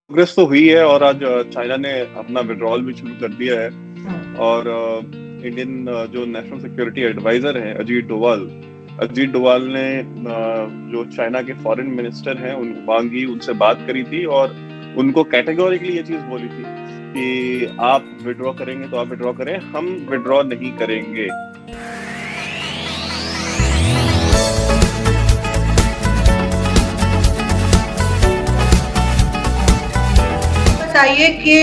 Progress तो हुई है और आज चाइना ने अपना विड्रॉल भी शुरू कर दिया है। और इंडियन जो नेशनल सिक्योरिटी एडवाइजर हैं अजीत डोवाल ने जो चाइना के फॉरेन मिनिस्टर हैं वांग यी उनसे बात करी थी और उनको कैटेगोरिकली ये चीज बोली थी कि आप विड्रॉ करेंगे तो आप विड्रॉ करें, हम विड्रॉ नहीं करेंगे। बताइए कि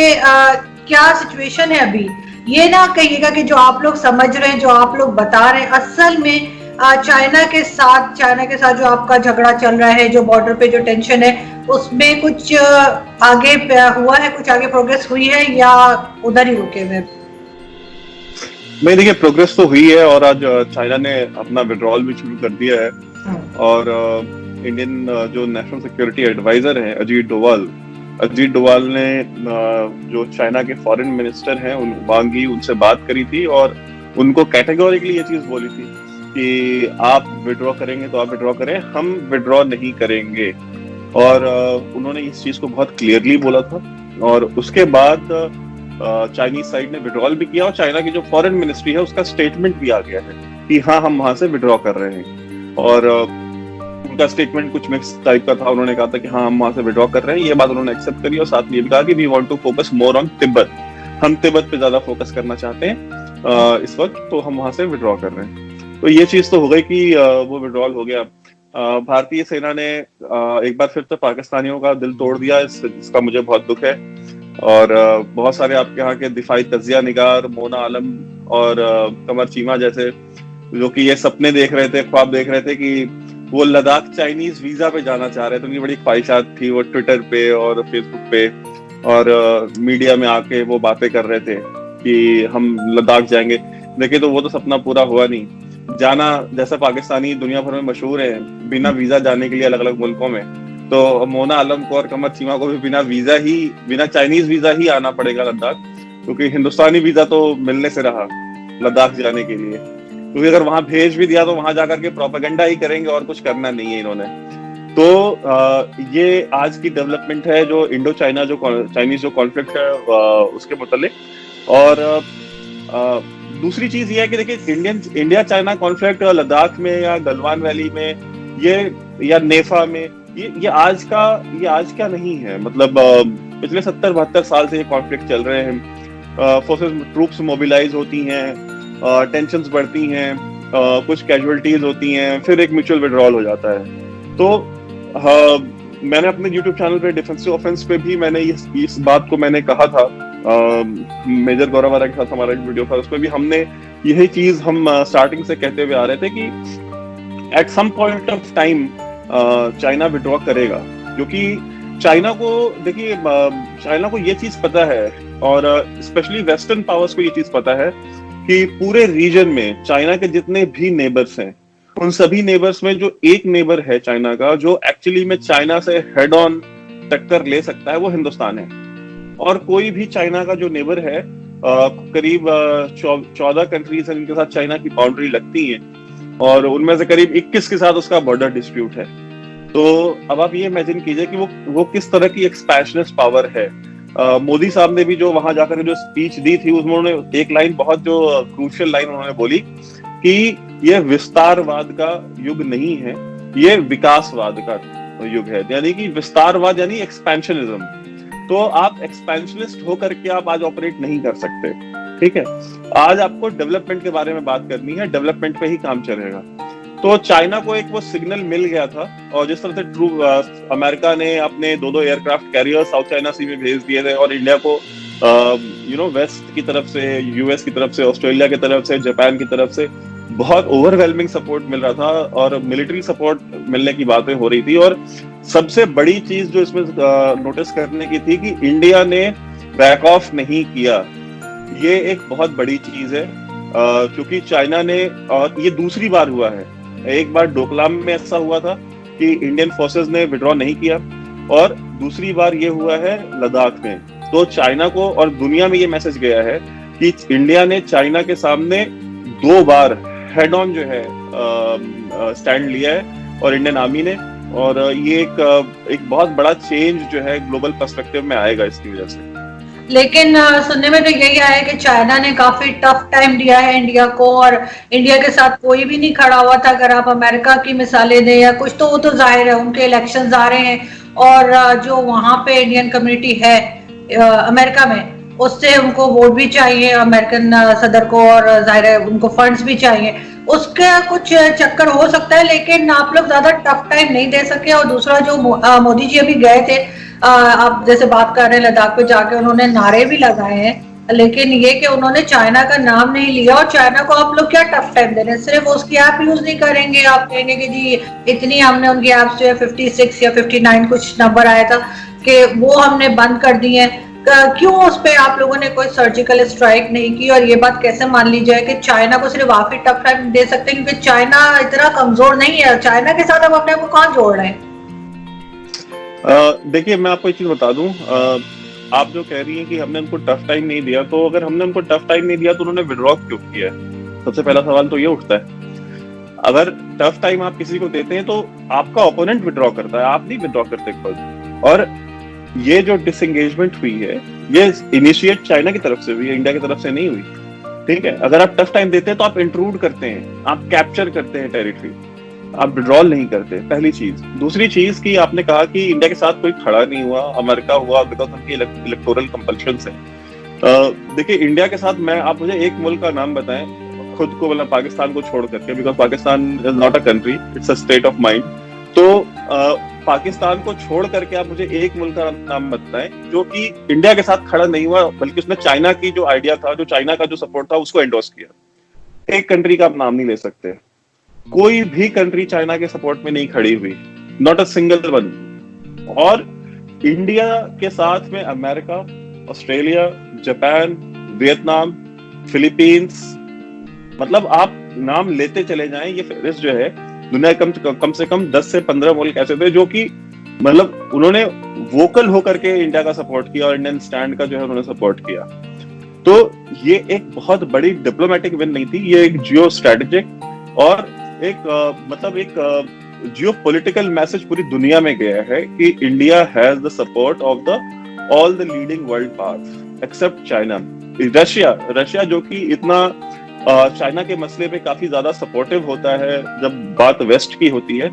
क्या सिचुएशन है अभी। ये ना कहिएगा कि जो आप लोग समझ रहे हैं, जो आप लोग बता रहे हैं, असल में चाइना के साथ जो आपका झगड़ा चल रहा है, जो बॉर्डर पे जो टेंशन है, उसमें कुछ आगे हुआ है, कुछ आगे प्रोग्रेस हुई है या उधर ही रुके हुए? नहीं, देखिए प्रोग्रेस तो हुई है और आज चाइना ने अपना विड्रॉल भी शुरू कर दिया है। और इंडियन जो नेशनल सिक्योरिटी एडवाइजर हैं अजीत डोवाल ने जो चाइना के फॉरेन मिनिस्टर हैं वांग यी उनसे बात करी थी और उनको कैटेगोरिकली ये चीज बोली थी कि आप विड्रॉ करेंगे तो आप विड्रॉ करें, हम विड्रॉ नहीं करेंगे। और उन्होंने इस चीज को बहुत क्लियरली बोला था और उसके बाद चाइनीज साइड ने विड्रॉल भी किया और चाइना की जो फॉरेन मिनिस्ट्री है उसका स्टेटमेंट भी आ गया है कि हाँ, हम वहां से विड्रॉ कर रहे हैं। और उनका स्टेटमेंट कुछ मिक्स टाइप का था। उन्होंने कहा था कि हाँ, हम वहां से विड्रॉ कर रहे हैं, ये बात उन्होंने एक्सेप्ट करी और साथ में ये भी कहा कि we want to focus more on Tibet, हम तिब्बत पे ज्यादा फोकस करना चाहते हैं इस वक्त, तो हम वहां से विड्रॉ कर रहे हैं। तो ये चीज तो हो गई कि वो विड्रॉल हो गया। भारतीय सेना ने एक बार फिर तो पाकिस्तानियों का दिल तोड़ दिया, इसका मुझे बहुत दुख है। और बहुत सारे आपके यहाँ के दिफाई तजिया निगार मोना आलम और कमर चीमा जैसे, जो कि ये सपने देख रहे थे, ख्वाब देख रहे थे कि वो लद्दाख चाइनीज वीजा पे जाना चाह रहे थे, उनकी बड़ी ख्वाहिशात थी। वो ट्विटर पे और फेसबुक पे और मीडिया में आके वो बातें कर रहे थे कि हम लद्दाख जाएंगे। देखिए, तो वो तो सपना पूरा हुआ नहीं। जाना, जैसा पाकिस्तानी दुनिया भर में मशहूर है बिना वीजा जाने के लिए अलग अलग मुल्कों में, तो मोना आलम को और कमर चीमा को भी बिना चाइनीज वीजा ही आना पड़ेगा लद्दाख, क्योंकि हिंदुस्तानी वीजा तो मिलने से रहा लद्दाख जाने के लिए। क्योंकि अगर वहां भेज भी दिया तो वहां जाकर के प्रोपेगेंडा ही करेंगे और कुछ करना नहीं है इन्होंने। तो ये आज की डेवलपमेंट है जो इंडो चाइना जो चाइनीज जो कॉन्फ्लिक्ट है उसके मुतालिक। और दूसरी चीज ये है कि देखिए, इंडिया चाइना कॉन्फ्लिक्ट लद्दाख में या गलवान वैली में या नेफा में ये आज का नहीं है। मतलब पिछले 70-72 साल से ये कॉन्फ्लिक्ट चल रहे हैं। फोर्सेस ट्रूप्स मोबिलाइज होती हैं, टेंशन्स बढ़ती हैं, कुछ कैजुअलिटीज होती हैं, फिर एक म्यूचुअल विड्रॉल हो जाता है। तो मैंने अपने YouTube चैनल पे डिफेंसिव ऑफेंस पे भी मैंने इस बात को मैंने कहा था। मेजर गौरव आरा के साथ हमारा एक वीडियो था, उसमें भी हमने यही चीज हम स्टार्टिंग से कहते हुए आ रहे थे कि at some point of time China withdraw करेगा। क्योंकि चाइना को ये चीज पता है और स्पेशली वेस्टर्न पावर्स को ये चीज पता है कि पूरे रीजन में चाइना के जितने भी नेबर्स हैं, उन सभी नेबर्स में जो एक नेबर है चाइना का जो एक्चुअली में चाइना से हेड ऑन टक्कर ले सकता है, वो हिंदुस्तान है। और कोई भी चाइना का जो नेबर है, करीब 14 कंट्रीज हैं जिनके साथ चाइना की बाउंड्री लगती है और उनमें से करीब 21 के साथ उसका बॉर्डर डिस्प्यूट है। तो अब आप ये इमेजिन कीजिए कि वो किस तरह की एक्सपैंशनिस्ट पावर है। मोदी साहब ने भी जो वहां जाकर जो स्पीच दी थी, उसमें उन्होंने एक लाइन, बहुत जो क्रूशियल लाइन उन्होंने बोली कि ये विस्तारवाद का युग नहीं है, ये विकासवाद का युग है। यानी कि विस्तारवाद यानी एक्सपेंशनिज्म। तो आप एक्सपेंशनिस्ट होकर के आप आज ऑपरेट नहीं कर सकते, ठीक है। आज आपको डेवलपमेंट के बारे में बात करनी है, डेवलपमेंट पे ही काम चलेगा। तो चाइना को एक वो सिग्नल मिल गया था और जिस तरह से अमेरिका ने अपने 2 एयरक्राफ्ट कैरियर साउथ चाइना सी में भेज दिए थे और इंडिया को वेस्ट की तरफ से, यूएस की तरफ से, ऑस्ट्रेलिया की तरफ से, जापान की तरफ से बहुत ओवरवेलमिंग सपोर्ट मिल रहा था और मिलिट्री सपोर्ट मिलने की बातें हो रही थी। और सबसे बड़ी चीज जो इसमें नोटिस करने की थी कि इंडिया ने बैक ऑफ नहीं किया। ये एक बहुत बड़ी चीज है क्योंकि चाइना ने, और ये दूसरी बार हुआ है, एक बार डोकलाम में ऐसा हुआ था कि इंडियन फोर्सेस ने विड्रॉ नहीं किया और दूसरी बार ये हुआ है लद्दाख में। तो चाइना को और दुनिया में ये मैसेज गया है कि इंडिया ने चाइना के सामने 2 बार हेड ऑन जो है स्टैंड लिया है और इंडियन आर्मी ने, और ये एक बहुत बड़ा चेंज जो है ग्लोबल पर्सपेक्टिव में आएगा इसकी वजह से। लेकिन सुनने में तो यही आया कि चाइना ने काफी टफ टाइम दिया है इंडिया को, और इंडिया के साथ कोई भी नहीं खड़ा हुआ था। अगर आप अमेरिका की मिसालें दें या कुछ, तो वो तो जाहिर है उनके इलेक्शंस आ रहे हैं, और जो वहां पे इंडियन कम्युनिटी है अमेरिका में, उससे उनको वोट भी चाहिए अमेरिकन सदर को, और जाहिर है उनको फंड्स भी चाहिए। उसका कुछ चक्कर हो सकता है, लेकिन आप लोग ज्यादा टफ टाइम नहीं दे सके। और दूसरा, जो मोदी जी अभी गए थे, आप जैसे बात कर रहे हैं, लद्दाख पे जाके उन्होंने नारे भी लगाए हैं, लेकिन ये कि उन्होंने चाइना का नाम नहीं लिया। और चाइना को आप लोग क्या टफ टाइम दे रहे हैं? सिर्फ उसकी ऐप यूज नहीं करेंगे, आप कहेंगे कि जी इतनी हमने उनकी ऐप्स जो है 56 या 59 कुछ नंबर आया था कि वो हमने बंद कर दी है। क्यों उस पे आप लोगों ने कोई सर्जिकल स्ट्राइक नहीं की? और ये बात कैसे मान ली जाए कि चाइना को सिर्फ आप ही टफ टाइम दे सकते हैं, क्योंकि चाइना इतना कमजोर नहीं है। चाइना के साथ आप अपने आप को कहाँ जोड़ रहे हैं? देखिए, मैं आपको एक चीज बता दूं, आप जो कह रही हैं कि हमने उनको टफ टाइम नहीं दिया, तो अगर हमने उनको टफ टाइम नहीं दिया तो उन्होंने विड्रॉ क्यों किया है? सबसे पहला सवाल तो ये उठता है। अगर टफ टाइम आप किसी को देते हैं तो आपका ओपोनेंट विड्रॉ करता है, आप नहीं विड्रॉ करते खुद। और ये जो डिसएंगेजमेंट हुई है, ये इनिशिएट चाइना की तरफ से हुई है, इंडिया की तरफ से नहीं हुई। ठीक है, अगर आप टफ टाइम देते हैं तो आप इंट्रूड करते हैं, आप कैप्चर करते हैं टेरिटरी, आप विड्रॉल नहीं करते, पहली चीज। दूसरी चीज कि आपने कहा कि इंडिया के साथ कोई खड़ा नहीं हुआ, अमेरिका हुआ बिकॉज उनकी इलेक्टोरल कंपल्शन है। देखिए, इंडिया के साथ आप मुझे एक मुल्क का नाम बताएं खुद को, मतलब पाकिस्तान को छोड़ करके, because Pakistan is not a country, it's a state of mind. तो पाकिस्तान को छोड़ करके आप मुझे एक मुल्क का नाम बताएं जो कि इंडिया के साथ खड़ा नहीं हुआ, बल्कि उसने चाइना की जो आइडिया था, जो चाइना का जो सपोर्ट था, उसको एंडोर्स किया। एक कंट्री का आप नाम नहीं ले सकते। कोई भी कंट्री चाइना के सपोर्ट में नहीं खड़ी हुई, नॉट अ सिंगल वन। और इंडिया के साथ में America, Australia, Japan, Vietnam, Philippines, मतलब आप नाम लेते चले जाएं, ये फेरिस्त जो है दुनिया कम से कम 10 से 15 मुल्क ऐसे थे जो कि मतलब उन्होंने वोकल होकर के इंडिया का सपोर्ट किया और इंडियन स्टैंड का जो है उन्होंने सपोर्ट किया। तो ये एक बहुत बड़ी डिप्लोमेटिक विन नहीं थी, ये एक जियो स्ट्रेटेजिक और एक जियो पॉलिटिकल मैसेज पूरी दुनिया में गया है कि India has the support of the all the leading world powers accept China. Russia जो कि इतना चाइना के मसले पे काफी ज्यादा सपोर्टिव होता है जब बात वेस्ट की होती है,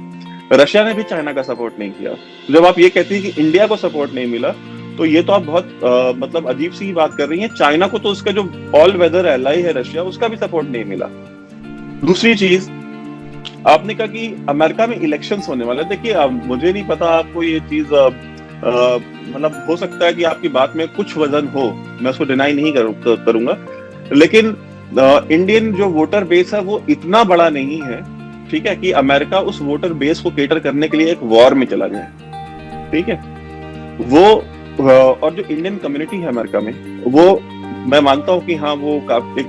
रशिया ने भी चाइना का सपोर्ट नहीं किया। तो जब आप ये कहती है कि इंडिया को सपोर्ट नहीं मिला, तो ये तो आप बहुत मतलब अजीब सी बात कर रही हैं। चाइना को तो उसका जो ऑल वेदर एलाई है रशिया, उसका भी सपोर्ट नहीं मिला। दूसरी चीज, आपने कहा कि अमेरिका में इलेक्शंस होने वाले। देखिए, मुझे नहीं पता आपको ये चीज मतलब हो सकता है कि आपकी बात में कुछ वजन हो, मैं उसको डिनाई नहीं करूंगा, लेकिन इंडियन जो वोटर बेस है वो इतना बड़ा नहीं है, ठीक है, कि अमेरिका उस वोटर बेस को केटर करने के लिए एक वॉर में चला जाए। ठीक है, वो और जो इंडियन कम्युनिटी है अमेरिका में, वो मैं मानता हूं कि हाँ वो एक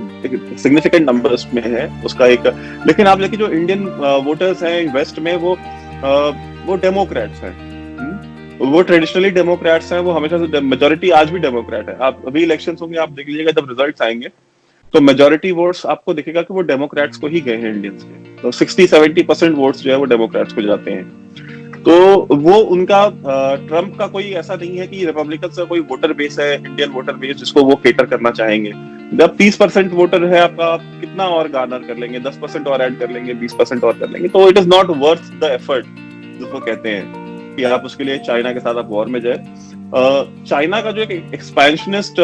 सिग्निफिकेंट नंबर उसमें है उसका एक। लेकिन आप देखिए, जो इंडियन वोटर्स हैं वेस्ट में, वो डेमोक्रेट्स हैं, वो ट्रेडिशनली डेमोक्रेट्स हैं, वो हमेशा से मेजोरिटी आज भी डेमोक्रेट है। आप अभी इलेक्शंस होंगे, आप देख लीजिएगा, जब रिजल्ट्स आएंगे तो मेजोरिटी वोट्स आपको दिखेगा कि वो डेमोक्रेट्स को ही गए हैं इंडियंस के। तो 60-70% वोट्स जो है वो डेमोक्रेट्स को जाते हैं। तो वो उनका ट्रम्प का कोई ऐसा नहीं है कि रिपब्लिकन का कोई वोटर बेस है, इंडियन वोटर बेस, जिसको वो केटर करना चाहेंगे। जब 30% वोटर है आपका, आप कितना और गार्नर कर लेंगे, 10% और ऐड कर लेंगे, 20% और कर लेंगे, तो it is not worth the effort जिसको कहते हैं कि आप उसके लिए चाइना के साथ आप वॉर में जाए। चाइना का जो एक एक्सपेंशनिस्ट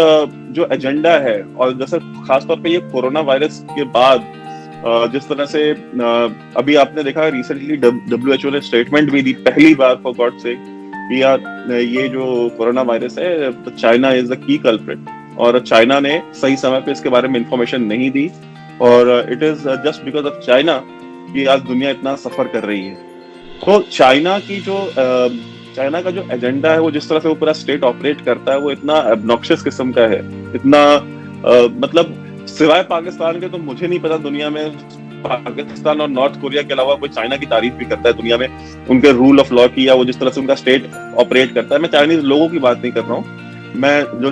जो एजेंडा है, और जैसे खासतौर पे ये कोरोना वायरस के बाद जिस तरह से अभी आपने देखा रिसेंटली WHO ने स्टेटमेंट भी दी पहली बार फॉर गॉड से कि यार ये जो कोरोना वायरस है, तो China is the key culprit, और चाइना ने सही समय पे इसके बारे में इंफॉर्मेशन नहीं दी, और it is just because of China कि आज दुनिया इतना सफर कर रही है। तो चाइना का जो एजेंडा है, वो जिस तरह से वो पूरा स्टेट ऑपरेट करता है, वो इतना एब्नॉक्शियस किस्म का है, इतना मतलब सिवाय पाकिस्तान के तो मुझे नहीं पता दुनिया में पाकिस्तान और नॉर्थ कोरिया के अलावा कोई चाइना की तारीफ भी करता है दुनिया में, उनके रूल ऑफ लॉ की, या वो जिस तरह से उनका स्टेट ऑपरेट करता है। मैं चाइनीज लोगों की बात नहीं कर रहा हूँ, मैं जो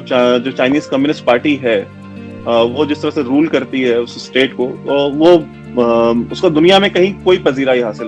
चाइनीज कम्युनिस्ट पार्टी है वो जिस तरह से रूल करती है उस स्टेट को, वो उसका दुनिया में कहीं कोई पजीराई हासिल नहीं।